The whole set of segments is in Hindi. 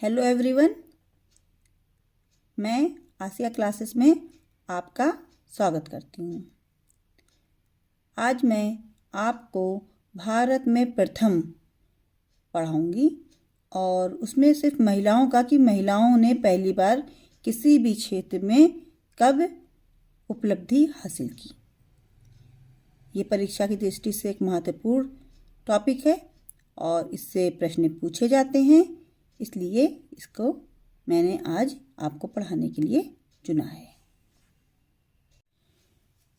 हेलो एवरीवन, मैं आसिया क्लासेस में आपका स्वागत करती हूँ। आज मैं आपको भारत में प्रथम पढ़ाऊँगी और उसमें सिर्फ महिलाओं का कि महिलाओं ने पहली बार किसी भी क्षेत्र में कब उपलब्धि हासिल की। ये परीक्षा की दृष्टि से एक महत्वपूर्ण टॉपिक है और इससे प्रश्न पूछे जाते हैं, इसलिए इसको मैंने आज आपको पढ़ाने के लिए चुना है।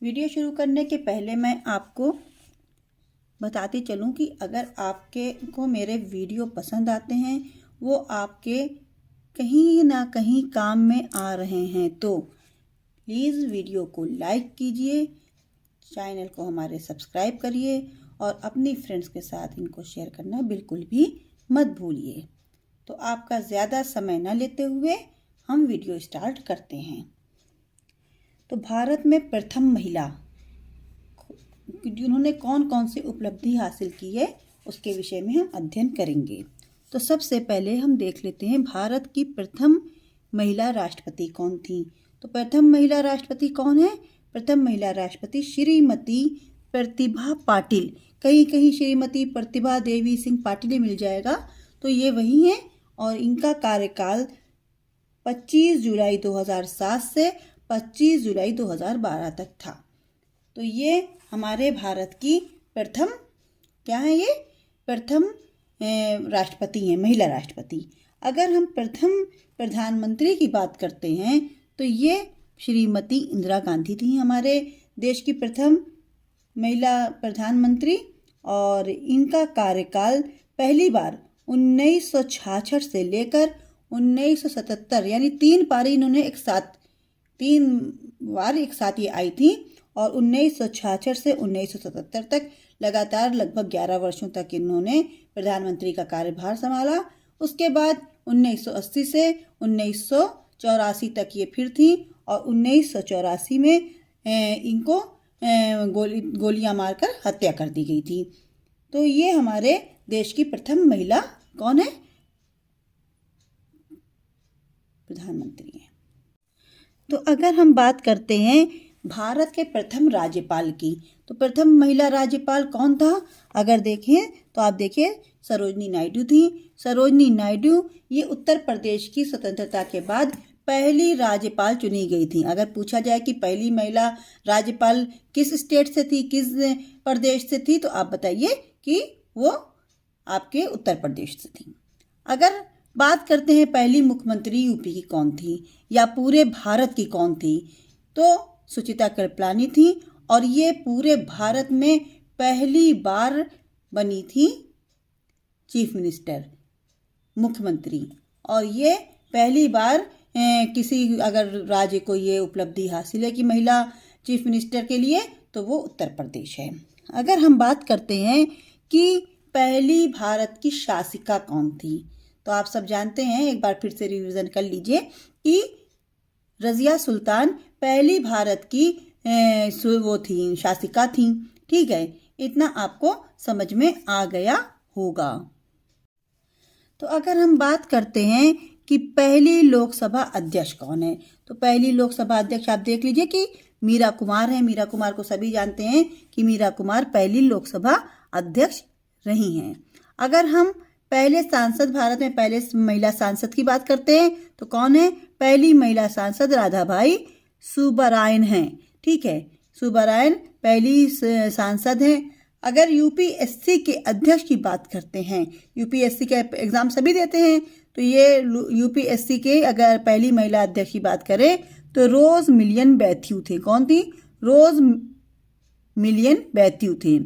वीडियो शुरू करने के पहले मैं आपको बताती चलूं कि अगर आपके को मेरे वीडियो पसंद आते हैं, वो आपके कहीं ना कहीं काम में आ रहे हैं, तो प्लीज़ वीडियो को लाइक कीजिए, चैनल को हमारे सब्सक्राइब करिए और अपनी फ्रेंड्स के साथ इनको शेयर करना बिल्कुल भी मत भूलिए। तो आपका ज़्यादा समय न लेते हुए हम वीडियो स्टार्ट करते हैं। तो भारत में प्रथम महिला जिन्होंने कौन कौन सी उपलब्धि हासिल की है उसके विषय में हम अध्ययन करेंगे। तो सबसे पहले हम देख लेते हैं भारत की प्रथम महिला राष्ट्रपति कौन थी। तो प्रथम महिला राष्ट्रपति कौन है? प्रथम महिला राष्ट्रपति श्रीमती प्रतिभा पाटिल। कहीं कहीं श्रीमती प्रतिभा देवी सिंह पाटिल मिल जाएगा, तो ये वही है और इनका कार्यकाल 25 जुलाई 2007 से 25 जुलाई 2012 तक था। तो ये हमारे भारत की प्रथम क्या है? ये प्रथम राष्ट्रपति हैं, महिला राष्ट्रपति। अगर हम प्रथम प्रधानमंत्री की बात करते हैं तो ये श्रीमती इंदिरा गांधी थी, हमारे देश की प्रथम महिला प्रधानमंत्री, और इनका कार्यकाल पहली बार 1966 से लेकर 1977 यानी 3 पारी इन्होंने तीन बार एक साथ ये आई थी और 1966 से 1977 तक लगातार लगभग 11 वर्षों तक इन्होंने प्रधानमंत्री का कार्यभार संभाला। उसके बाद 1980 से 1984 तक ये फिर थी और 1984 में इनको गोलियां मारकर हत्या कर दी गई थी। तो ये हमारे देश की प्रथम महिला कौन है? प्रधानमंत्री है। तो अगर हम बात करते हैं भारत के प्रथम राज्यपाल की, तो प्रथम महिला राज्यपाल कौन था? अगर देखें तो आप देखिए सरोजनी नायडू थी। सरोजनी नायडू ये उत्तर प्रदेश की स्वतंत्रता के बाद पहली राज्यपाल चुनी गई थी। अगर पूछा जाए कि पहली महिला राज्यपाल किस स्टेट से थी, किस प्रदेश से थी, तो आप बताइए कि वो आपके उत्तर प्रदेश से थी। अगर बात करते हैं पहली मुख्यमंत्री यूपी की कौन थी या पूरे भारत की कौन थी, तो सुचित्रा कृपलानी थी और ये पूरे भारत में पहली बार बनी थी चीफ मिनिस्टर, मुख्यमंत्री। और ये पहली बार किसी अगर राज्य को ये उपलब्धि हासिल है कि महिला चीफ मिनिस्टर के लिए, तो वो उत्तर प्रदेश है। अगर हम बात करते हैं कि पहली भारत की शासिका कौन थी, तो आप सब जानते हैं, एक बार फिर से रिवीजन कर लीजिए कि रज़िया सुल्तान पहली भारत की वो थी, शासिका थी। ठीक है, इतना आपको समझ में आ गया होगा। तो अगर हम बात करते हैं कि पहली लोकसभा अध्यक्ष कौन है, तो पहली लोकसभा अध्यक्ष आप देख लीजिए कि मीरा कुमार है। मीरा कुमार को सभी जानते हैं कि मीरा कुमार पहली लोकसभा अध्यक्ष रही हैं। अगर हम पहले सांसद, भारत में पहले महिला सांसद की बात करते हैं तो कौन है? पहली महिला सांसद राधाबाई सुब्बारायन हैं। ठीक है, सुब्बारायन पहली सांसद हैं। अगर यूपीएससी के अध्यक्ष की बात करते हैं, यूपीएससी के एग्जाम सभी देते हैं, तो ये यूपीएससी के अगर पहली महिला अध्यक्ष की बात करें तो रोज मिलियन बैथ्यू थे। कौन थी? रोज मिलियन बैथ्यू थे।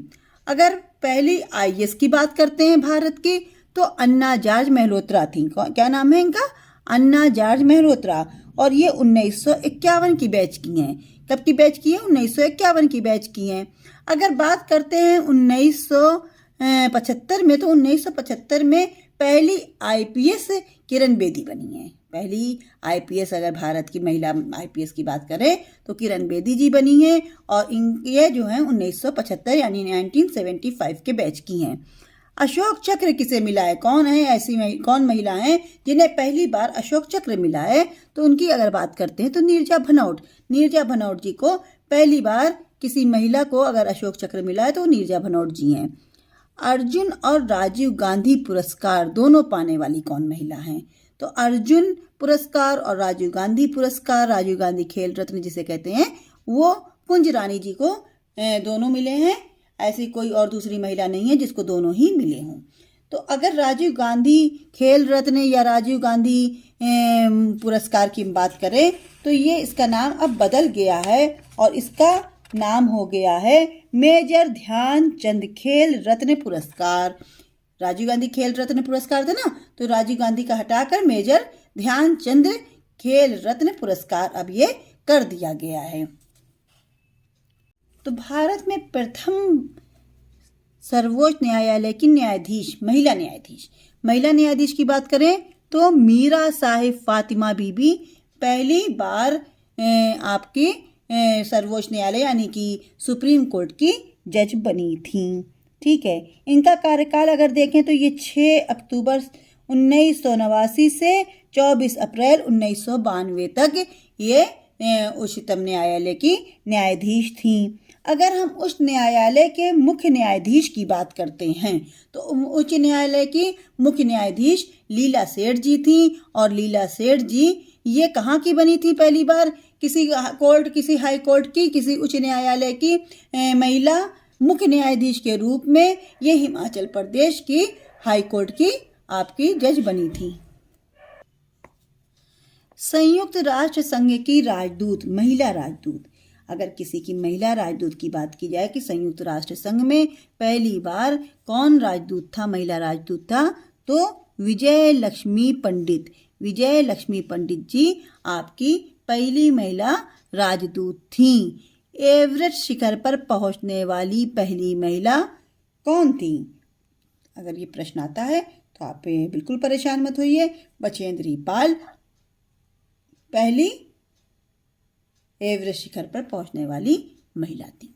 अगर पहली आईएएस की बात करते हैं भारत की, तो अन्ना जॉर्ज मेहरोत्रा थी। क्या नाम है इनका? अन्ना जॉर्ज मेहरोत्रा। और ये 1951 की बैच की हैं। कब की बैच की है? 1951 की बैच की हैं। अगर बात करते हैं 1975 में, तो 1975 में पहली आईपीएस किरण बेदी बनी है। पहली आईपीएस अगर भारत की महिला आईपीएस की बात करें तो किरण बेदी जी बनी है और ये जो है 1975 यानी 1975 के बैच की हैं। अशोक चक्र किसे मिला है? कौन है ऐसी कौन महिला है जिन्हें पहली बार अशोक चक्र मिला है? तो उनकी अगर बात करते हैं तो नीरजा भनौट। नीरजा भनौट जी को पहली बार किसी महिला को अगर अशोक चक्र मिला है तो वो नीरजा भनौट जी हैं। अर्जुन और राजीव गांधी पुरस्कार दोनों पाने वाली कौन महिला हैं? तो अर्जुन पुरस्कार और राजीव गांधी पुरस्कार, राजीव गांधी खेल रत्न जिसे कहते हैं, वो कुंज रानी जी को दोनों मिले हैं। ऐसी कोई और दूसरी महिला नहीं है जिसको दोनों ही मिले हों। तो अगर राजीव गांधी खेल रत्न या राजीव गांधी पुरस्कार की बात करें तो ये इसका नाम अब बदल गया है और इसका नाम हो गया है मेजर ध्यानचंद खेल रत्न पुरस्कार। राजीव गांधी खेल रत्न पुरस्कार था ना, तो राजीव गांधी का हटाकर मेजर ध्यानचंद खेल रत्न पुरस्कार अब ये कर दिया गया है। तो भारत में प्रथम सर्वोच्च न्यायालय की न्यायाधीश, महिला न्यायाधीश की बात करें तो मीरा साहिब फातिमा बीबी पहली बार आपके सर्वोच्च न्यायालय यानी कि सुप्रीम कोर्ट की जज बनी थी। ठीक है, इनका कार्यकाल अगर देखें तो ये 6 अक्टूबर 1989 से 24 अप्रैल 1992 तक ये उच्चतम न्यायालय की न्यायाधीश थी। अगर हम उच्च न्यायालय के मुख्य न्यायाधीश की बात करते हैं तो उच्च न्यायालय की मुख्य न्यायाधीश लीला सेठ जी थी। और लीला सेठ जी ये कहाँ की बनी थी? पहली बार किसी हाई कोर्ट की, किसी उच्च न्यायालय की महिला मुख्य न्यायाधीश के रूप में ये हिमाचल प्रदेश की हाई कोर्ट की आपकी जज बनी थी। संयुक्त राष्ट्र संघ की राजदूत, महिला राजदूत, अगर किसी की महिला राजदूत की बात की जाए कि संयुक्त राष्ट्र संघ में पहली बार कौन राजदूत था, महिला राजदूत था, तो विजय लक्ष्मी पंडित जी आपकी पहली महिला राजदूत थी। एवरेस्ट शिखर पर पहुंचने वाली पहली महिला कौन थी? अगर ये प्रश्न आता है तो आप बिल्कुल परेशान मत होइए। बचेंद्री पाल पहली एवरेस्ट शिखर पर पहुंचने वाली महिला थी।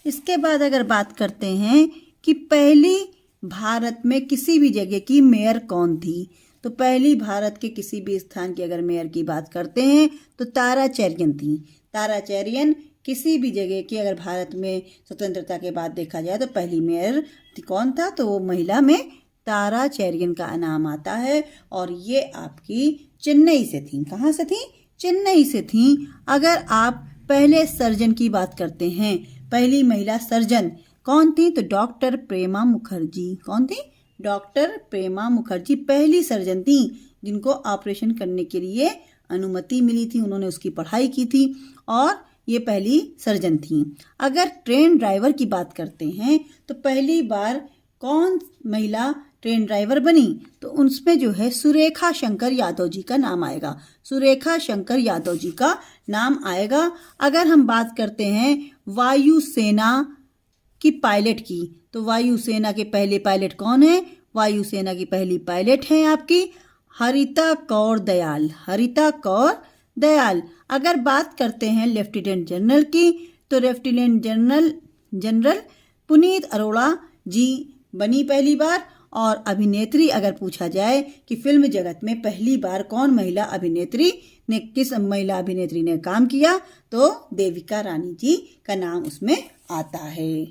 इसके बाद अगर बात करते हैं कि पहली भारत में किसी भी जगह की मेयर कौन थी, तो पहली भारत के किसी भी स्थान की अगर मेयर की बात करते हैं तो तारा चेरियन थी। तारा चेरियन किसी भी जगह की अगर भारत में स्वतंत्रता के बाद देखा जाए तो पहली मेयर कौन था, तो वो महिला में तारा चेरियन का नाम आता है। और ये आपकी चेन्नई से थी। कहाँ से थी? चेन्नई से थी। अगर आप पहले सर्जन की बात करते हैं, पहली महिला सर्जन कौन थी, तो डॉक्टर प्रेमा मुखर्जी। कौन थी? डॉक्टर प्रेमा मुखर्जी पहली सर्जन थी जिनको ऑपरेशन करने के लिए अनुमति मिली थी। उन्होंने उसकी पढ़ाई की थी और ये पहली सर्जन थी। अगर ट्रेन ड्राइवर की बात करते हैं तो पहली बार कौन महिला ट्रेन ड्राइवर बनी, तो उसमें जो है सुरेखा शंकर यादव जी का नाम आएगा। सुरेखा शंकर यादव जी का नाम आएगा। अगर हम बात करते हैं वायुसेना की पायलट की, तो वायुसेना के पहले पायलट कौन है? वायुसेना की पहली पायलट हैं आपकी हरिता कौर दयाल। अगर बात करते हैं लेफ्टिनेंट जनरल की, तो लेफ्टिनेंट जनरल पुनीत अरोड़ा जी बनी पहली बार। और अभिनेत्री अगर पूछा जाए कि फिल्म जगत में पहली बार कौन किस महिला अभिनेत्री ने काम किया, तो देविका रानी जी का नाम उसमें आता है।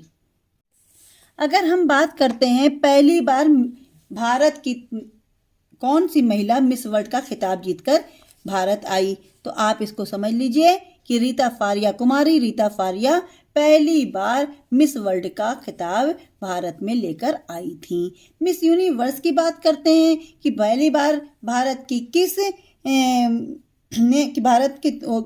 अगर हम बात करते हैं पहली बार भारत की कौन सी महिला मिस वर्ल्ड का खिताब जीतकर भारत आई, तो आप इसको समझ लीजिए कि कुमारी रीता फारिया पहली बार मिस वर्ल्ड का खिताब भारत में लेकर आई थी। मिस यूनिवर्स की बात करते हैं कि पहली बार भारत के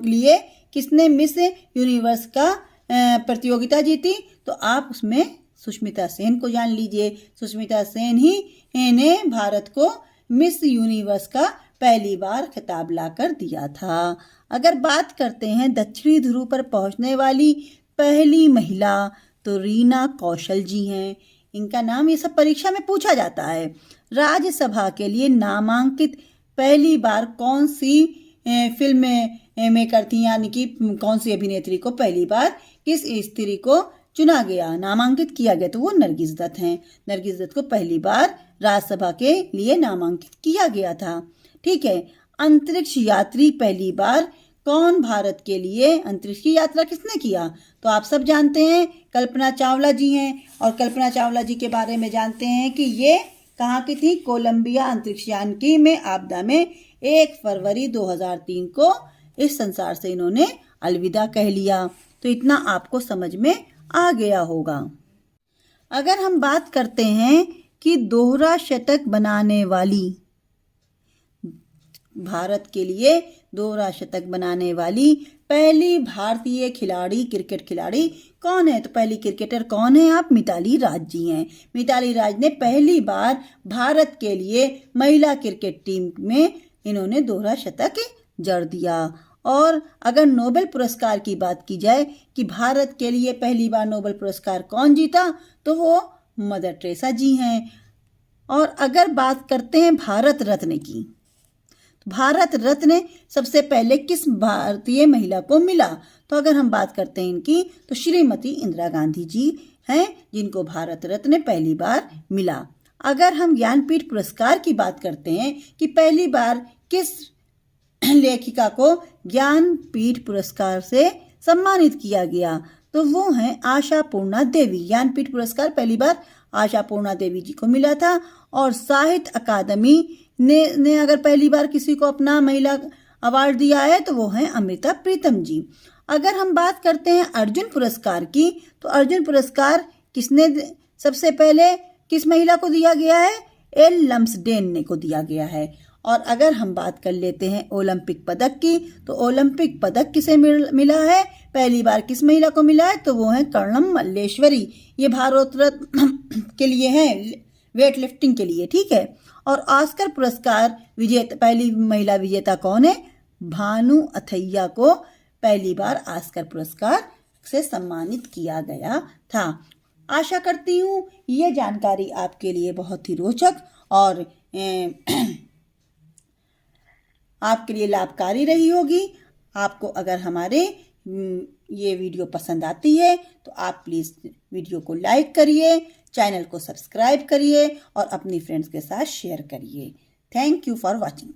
लिए किसने मिस यूनिवर्स का प्रतियोगिता जीती, तो आप उसमें सुष्मिता सेन को जान लीजिए। सुष्मिता सेन ही ने भारत को मिस यूनिवर्स का पहली बार खिताब लाकर दिया था। अगर बात करते हैं दक्षिणी ध्रुव पर पहुंचने वाली पहली महिला, तो रीना कौशल जी हैं। इनका नाम ये सब परीक्षा में पूछा जाता है। राज्यसभा के लिए नामांकित पहली बार कौन सी फिल्म मेकर थी, यानी कि कौन सी अभिनेत्री को पहली बार किस स्त्री को चुना गया, नामांकित किया गया, तो वो नरगिस दत्त हैं। नरगिस दत्त को पहली बार राज्यसभा के लिए नामांकित किया गया था। ठीक है। अंतरिक्ष यात्री पहली बार कौन भारत के लिए अंतरिक्ष की यात्रा किसने किया, तो आप सब जानते हैं कल्पना चावला जी हैं। और कल्पना चावला जी के बारे में जानते हैं कि ये कहाँ की थी, कोलंबिया अंतरिक्ष यान की में आपदा में 1 फरवरी 2003 को इस संसार से इन्होंने अलविदा कह लिया। तो इतना आपको समझ में आ गया होगा। अगर हम बात करते हैं कि दोहरा शतक बनाने वाली, भारत के लिए दोहरा शतक बनाने वाली पहली भारतीय खिलाड़ी, क्रिकेट खिलाड़ी कौन है, तो पहली क्रिकेटर कौन है, आप मिताली राज जी हैं। मिताली राज ने पहली बार भारत के लिए महिला क्रिकेट टीम में इन्होंने दोहरा शतक जड़ दिया। और अगर नोबेल पुरस्कार की बात की जाए कि भारत के लिए पहली बार नोबेल पुरस्कार कौन जीता, तो वो मदर टेरेसा जी हैं। और अगर बात करते हैं भारत रत्न की, तो भारत रत्न सबसे पहले किस भारतीय महिला को मिला, तो अगर हम बात करते हैं इनकी, तो श्रीमती इंदिरा गांधी जी हैं जिनको भारत रत्न पहली बार मिला। अगर हम ज्ञानपीठ पुरस्कार की बात करते हैं कि पहली बार किस लेखिका को ज्ञानपीठ पुरस्कार से सम्मानित किया गया, तो वो हैं आशा पूर्णा देवी। ज्ञानपीठ पुरस्कार पहली बार आशा पूर्णा देवी जी को मिला था। और साहित्य अकादमी ने अगर पहली बार किसी को अपना महिला अवार्ड दिया है तो वो हैं अमृता प्रीतम जी। अगर हम बात करते हैं अर्जुन पुरस्कार की, तो अर्जुन पुरस्कार किसने सबसे पहले किस महिला को दिया गया है, एल लम्सडेन ने को दिया गया है। और अगर हम बात कर लेते हैं ओलंपिक पदक की, तो ओलंपिक पदक किसे मिला है, पहली बार किस महिला को मिला है, तो वो है कर्णम मल्लेश्वरी। ये भारोत्तोलन के लिए है, वेट लिफ्टिंग के लिए। ठीक है। और ऑस्कर पुरस्कार विजेता, पहली महिला विजेता कौन है, भानु अथैया को पहली बार ऑस्कर पुरस्कार से सम्मानित किया गया था। आशा करती हूँ ये जानकारी आपके लिए बहुत ही रोचक और आपके लिए लाभकारी रही होगी। आपको अगर हमारे ये वीडियो पसंद आती है तो आप प्लीज़ वीडियो को लाइक करिए, चैनल को सब्सक्राइब करिए और अपनी फ्रेंड्स के साथ शेयर करिए। Thank you for watching.